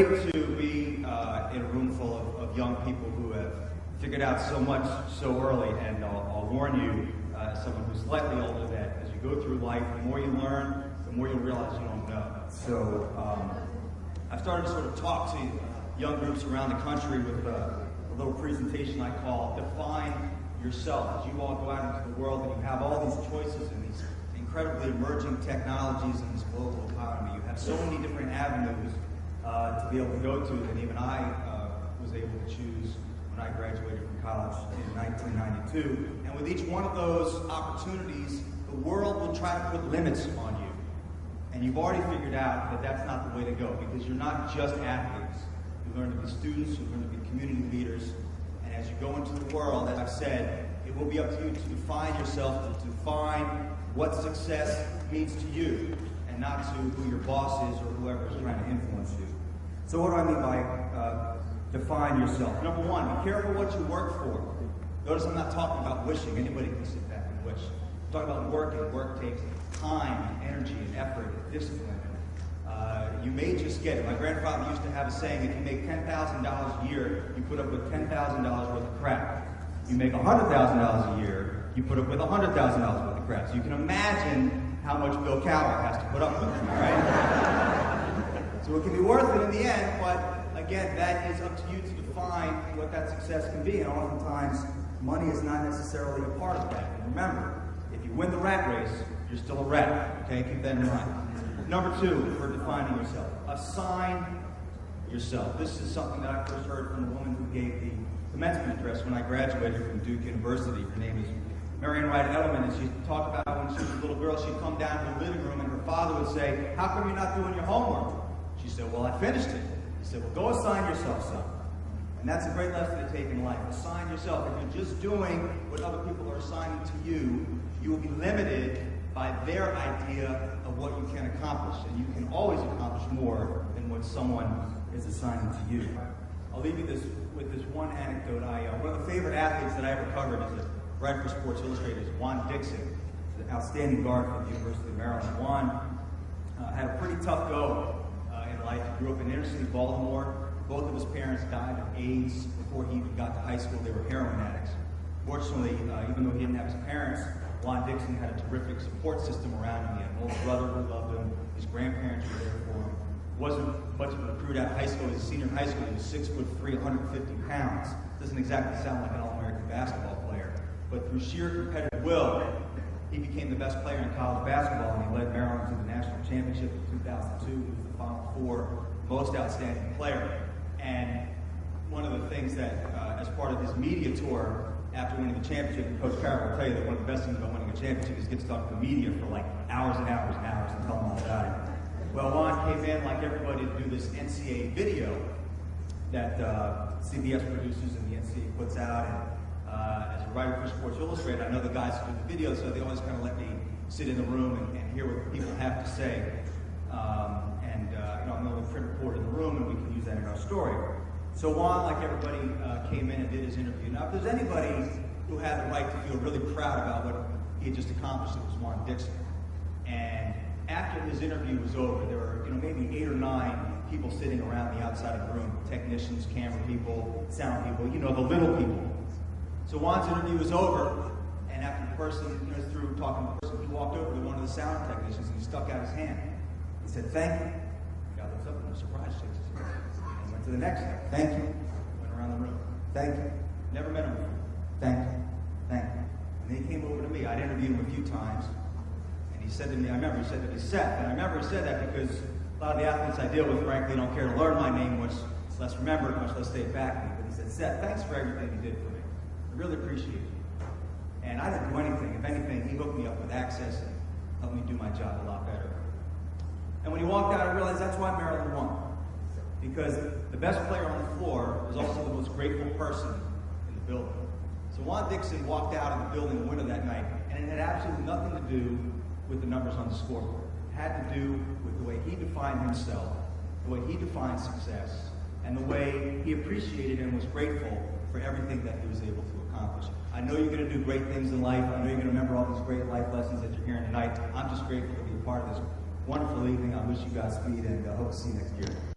great to be in a room full of young people who have figured out so much so early, and I'll warn you, as someone who's slightly older, that as you go through life, the more you learn, the more you'll realize you don't know. So I've started to sort of talk to young groups around the country with a little presentation I call Define Yourself. As you all go out into the world and you have all these choices and these incredibly emerging technologies in this global economy, you have so many different avenues to be able to go to that even I was able to choose when I graduated from college in 1992. And with each one of those opportunities, the world will try to put limits on you. And you've already figured out that that's not the way to go, because you're not just athletes. You learn to be students, you learn to be community leaders, and as you go into the world, as I've said, it will be up to you to define yourself, to define what success means to you, and not to who your boss is or whoever is trying to influence you. So what do I mean by define yourself? Number one, be careful what you work for. Notice I'm not talking about wishing. Anybody can sit back and wish. I'm talking about working. Work takes time and energy and effort and discipline. You may just get it. My grandfather used to have a saying, if you make $10,000 a year, you put up with $10,000 worth of crap. You make $100,000 a year, you put up with $100,000 worth of crap. So you can imagine how much Bill Cowher has to put up with, right? So it can be worth it in the end, but again, that is up to you to define what that success can be. And oftentimes, money is not necessarily a part of that. And remember, if you win the rat race, you're still a rat. Okay, keep that in mind. Number two, for defining yourself, assign yourself. This is something that I first heard from the woman who gave the commencement address when I graduated from Duke University. Her name is Marian Wright Edelman, and she talked about when she was a little girl, she'd come down to the living room and her father would say, "How come you're not doing your homework?" She said, "Well, I finished it." He said, "Well, go assign yourself something." And that's a great lesson to take in life. Assign yourself. If you're just doing what other people are assigning to you, you will be limited by their idea of what you can accomplish. And you can always accomplish more than what someone is assigning to you. I'll leave you with this one anecdote. One of the favorite athletes that I ever covered as a writer for Sports Illustrated is Juan Dixon. He's an outstanding guard from the University of Maryland. Juan had a pretty tough go in life. He grew up in inner city Baltimore. Both of his parents died of AIDS before he even got to high school. They were heroin addicts. Fortunately, even though he didn't have his parents, Juan Dixon had a terrific support system around him. He had an older brother who loved him. His grandparents were there for him. Wasn't much of a recruit out of high school. He was a senior in high school. He was 6'3", 150 pounds. Doesn't exactly sound like an All-American basketball player. But through sheer competitive will, he became the best player in college basketball, and he led Maryland to the national championship in 2002. He was the Final Four most outstanding player. And one of the things that, as part of his media tour, after winning the championship, and Coach Carroll will tell you that one of the best things about winning a championship is get to talk to the media for like hours and hours and hours and tell them all about it. Well, Juan came in, like everybody, to do this NCAA video that CBS produces and the NCAA puts out. And as a writer for Sports Illustrated, I know the guys who do the video, so they always kind of let me sit in the room and hear what people have to say. I'm the only print reporter in the room, and we can use that in our story. So Juan, like everybody, came in and did his interview. Now, if there's anybody who had the right to feel really proud about what he had just accomplished, it was Juan Dixon. And after his interview was over, there were maybe 8 or 9 people sitting around the outside of the room, technicians, camera people, sound people, the little people. So Juan's interview was over, and after the person, through talking to the person, he walked over to one of the sound technicians and he stuck out his hand. He said, "Thank you." The guy looks up and was surprised, shakes his hand. And went to the next guy. "Thank you." Went around the room. "Thank you." Never met him before. "Thank you. Thank you." And then he came over to me. I'd interviewed him a few times. And he said to me, he said to me, "Seth." And I remember he said that because a lot of the athletes I deal with, frankly, don't care to learn my name, much less remember it, much less say it back to me. But he said, "Seth, thanks for everything you did for me. I really appreciate it." And I didn't do anything. If anything, he hooked me up with access and helped me do my job a lot better. And when he walked out, I realized that's why Maryland won. Because the best player on the floor is also the most grateful person in the building. So Juan Dixon walked out of the building the winner that night, and it had absolutely nothing to do with the numbers on the scoreboard. It had to do with the way he defined himself, the way he defined success, and the way he appreciated and was grateful for everything that he was able to accomplish. I know you're going to do great things in life. I know you're going to remember all these great life lessons that you're hearing tonight. I'm just grateful to be a part of this wonderful evening. I wish you Godspeed, and hope to see you next year.